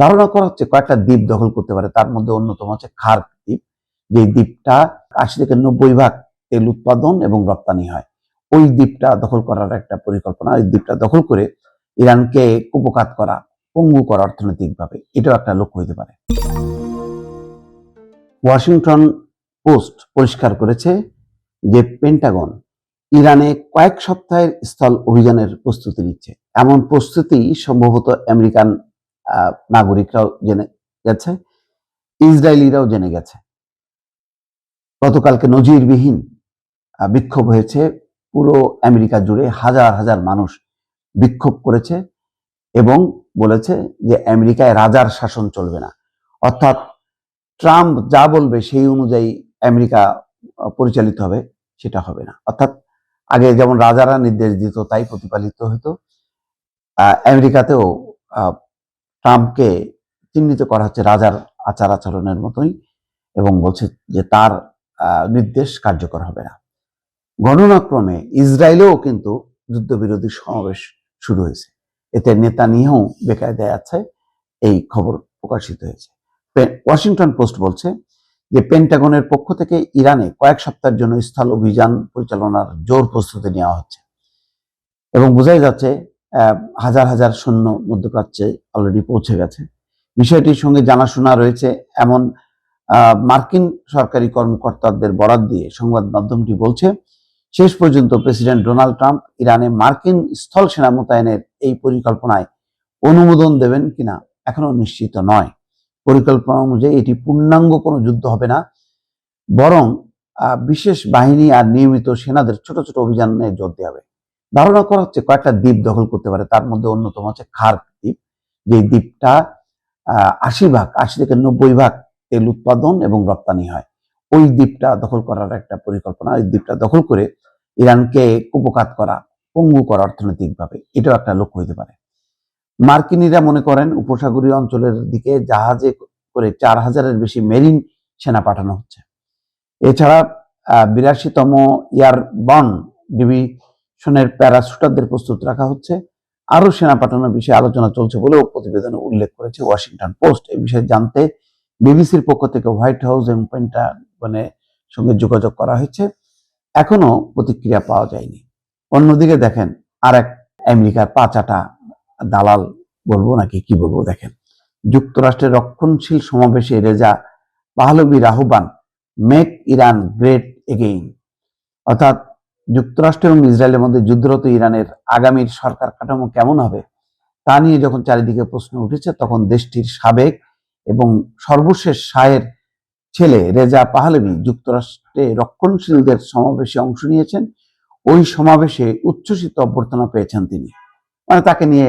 ধারণা করা হচ্ছে কয়েকটা দ্বীপ দখল করতে পারে, তার মধ্যে অন্যতম হচ্ছে খার্ক দ্বীপ। যে দ্বীপটা 80 থেকে 90% তেল উৎপাদন এবং রপ্তানি হয়। ওই দ্বীপটা দখল করার একটা পরিকল্পনা, ওই দ্বীপটা দখল করে ইরানকে কুপোকাত করা, পঙ্গু করা অর্থনৈতিকভাবে, এটাও একটা লক্ষ্য হতে পারে। ওয়াশিংটন পোস্ট পরিষ্কার করেছে যে পেন্টাগন ইরানে কয়েক সপ্তাহের স্থল অভিযানের প্রস্তুতি নিচ্ছে। এমন প্রস্তুতি সম্ভবত আমেরিকান নাগরিকরাও জেনে গেছে, ইসরায়েলিরাও জেনে গেছে। গতকালকে নজিরবিহীন বিক্ষোভ হয়েছে পুরো আমেরিকা জুড়ে, হাজার হাজার মানুষ বিক্ষোভ করেছে এবং বলেছে যে আমেরিকায় রাজার শাসন চলবে না, অর্থাৎ ট্রাম্প যা বলবে সেই অনুযায়ী আমেরিকা পরিচালিত হবে, সেটা হবে না। অর্থাৎ আগে যেমন রাজারা নির্দেশ দিত তাই প্রতিপালিত হতো, আমেরিকাতেও ট্রাম্পকে চিহ্নিত করা হচ্ছে রাজার আচার আচরণের মতোই এবং বলছে যে তার নির্দেশ কার্যকর হবে না। ঘটনাক্রমে ইসরায়েলেও কিন্তু যুদ্ধবিরোধী সমাবেশ শুরু হয়েছে, এতে নেতানিয়াহু বেকায়দায় আছে, এই খবর প্রকাশিত হয়েছে। ওয়াশিংটন পোস্ট বলছে যে পেন্টাগনের পক্ষ থেকে ইরানে কয়েক সপ্তাহের জন্য স্থল অভিযান পরিচালনার জোর প্রস্তুতি নেওয়া হচ্ছে এবং বোঝাই যাচ্ছে হাজার হাজার সৈন্য মধ্যপ্রাচ্যে অলরেডি পৌঁছে গেছে। বিষয়টির সঙ্গে জানাশোনা রয়েছে এমন মার্কিন সরকারি কর্মকর্তাদের বরাত দিয়ে সংবাদ মাধ্যমটি বলছে, শেষ পর্যন্ত প্রেসিডেন্ট ডোনাল্ড ট্রাম্প ইরানে মার্কিন স্থল সেনা মোতায়েনের এই পরিকল্পনায় অনুমোদন দেবেন কিনা এখনো নিশ্চিত নয়। পরিকল্পনা অনুযায়ী এটি পূর্ণাঙ্গ কোনো যুদ্ধ হবে না, বরং বিশেষ বাহিনী আর নিয়মিত সেনাদের ছোট ছোট অভিযানে যোগ দেওয়া হবে। ধারণা করা হচ্ছে কয়েকটা দ্বীপ দখল করতে পারে, তার মধ্যে অন্যতম হচ্ছে খার্ক দ্বীপ। যে দ্বীপটা 80 থেকে 90% তেল উৎপাদন এবং রপ্তানি হয়। ওই দ্বীপটা দখল করার একটা পরিকল্পনা, ওই দ্বীপটা দখল করে ইরানকে কুপোকাত করা, পঙ্গু করা অর্থনৈতিকভাবে, এটাও একটা লক্ষ্য হতে পারে। মার্কিনীরা মনে করেন উপসাগরীয় অঞ্চলের দিকে জাহাজে করে 4000-এর বেশি মেরিন সেনা পাঠানো হচ্ছে। এছাড়া 82তম এয়ারবর্ন ডিভিশনের প্যারাশুটারদের প্রস্তুত রাখা হচ্ছে। আরো সেনা পাঠানোর বিষয়ে আলোচনা চলছে বলেও প্রতিবেদনে উল্লেখ করেছে ওয়াশিংটন পোস্ট। এই বিষয়ে জানতে বিবিসির পক্ষ থেকে হোয়াইট হাউস এবং পেন্টাগনের সঙ্গে যোগাযোগ করা হয়েছে, এখনো প্রতিক্রিয়া পাওয়া যায়নি। অন্যদিকে দেখেন আর এক আমেরিকার পাচাটা দালাল বলবো নাকি কি বলবো, দেখেন যুক্তরাষ্ট্রের রক্ষণশীল সমাবেশে রেজা পাহলভির আহ্বান, মেক ইরান গ্রেট এগেইন। অর্থাৎ যুক্তরাষ্ট্র এবং ইসরায়েলের মধ্যে যুদ্ধরত ইরানের আগামীর সরকার কাঠামো কেমন হবে তা নিয়ে যখন চারিদিকে প্রশ্ন উঠেছে, তখন দেশটির সাবেক এবং সর্বশেষ শাহের ছেলে রেজা পাহলভি যুক্তরাষ্ট্রে রক্ষণশীলদের সমাবেশে অংশ নিয়েছেন। ওই সমাবেশে উচ্ছ্বসিত অভ্যর্থনা পেয়েছেন তিনি, মানে তাকে নিয়ে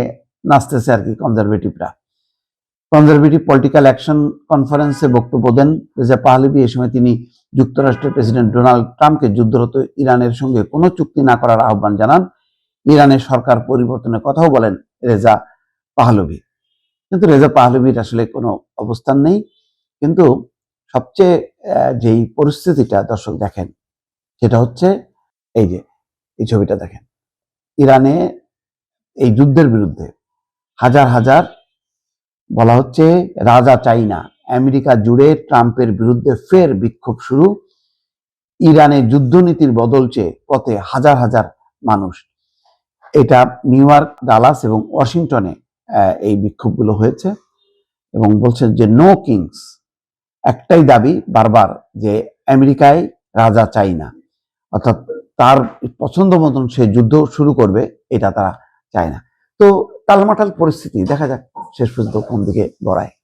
নাচতেছে আর কি কনজারভেটিভরা। কনজারভেটিভ পলিটিক্যাল অ্যাকশন কনফারেন্সে বক্তব্য দেন রেজা পাহলভি। এই সময় তিনি যুক্তরাষ্ট্রের প্রেসিডেন্ট ডোনাল্ড ট্রাম্পকে যুদ্ধরত ইরানের সঙ্গে কোনো চুক্তি না করার আহ্বান জানান। ইরানের সরকার পরিবর্তনের কথাও বলেন রেজা পাহলভি। কিন্তু রেজা পাহলভির আসলে কোনো অবস্থান নেই। কিন্তু সবচেয়ে যেই পরিস্থিতিটা দর্শক দেখেন, সেটা হচ্ছে এই যে এই ছবিটা দেখেন, ইরানে এই যুদ্ধের বিরুদ্ধে হাজার হাজার, বলা হচ্ছে রাজা চাই না, আমেরিকা জুড়ে ট্রাম্পের বিরুদ্ধে ফের বিক্ষোভ শুরু। ইরানে যুদ্ধনীতির বদল চেয়ে পথে হাজার হাজার মানুষ। এটা নিউ ইয়র্ক, ডালাস এবং ওয়াশিংটনে এই বিক্ষোভগুলো হয়েছে এবং বলছেন যে নো কিংস, একটাই দাবি বারবার যে আমেরিকায় রাজা চাই না, অর্থাৎ তার পছন্দ মতন সে যুদ্ধ শুরু করবে, এটা তারা চায় না। তো টালমাটাল পরিস্থিতি, দেখা যাক শেষ পর্যন্ত কোন দিকে গড়ায়।